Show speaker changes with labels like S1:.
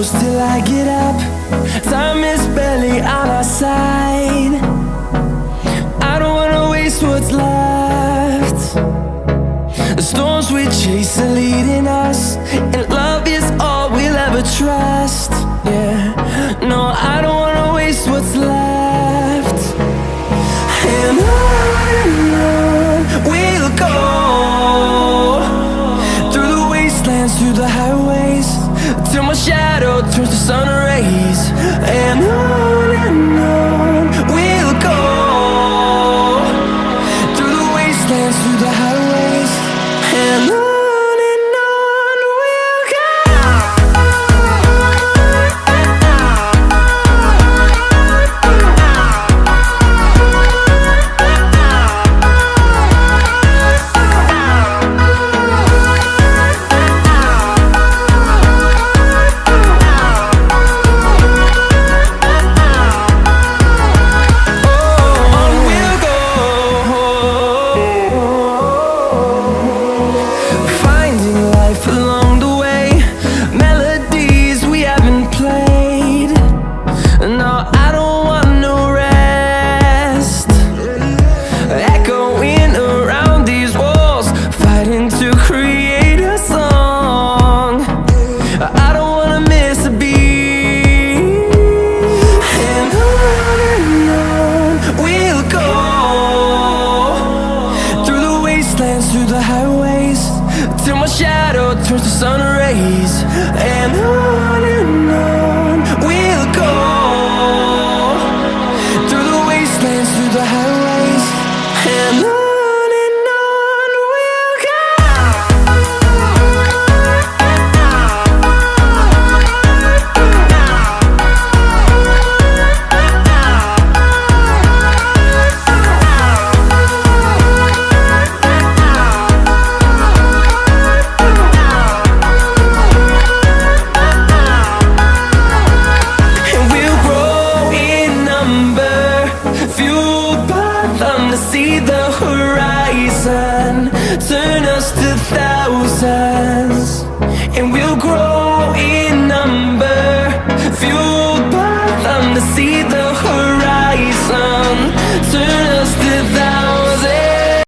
S1: close till I get up. Time is barely on our side. I don't wanna waste what's left. The storms we chase are leading us, and love is all we'll ever trust. Yeah, no, I don't wanna waste what's left. And on we'll go, through the wastelands, through the highways, till my shadow turns to sun rays. And on we'll go, through the wastelands, through the highways, and on we'll go. Through the highways, till my shadow turns to sun rays. And on we'll go, through the wastelands, through the highways, and on we'll go. To see the horizon turn us to thousands, and we'll grow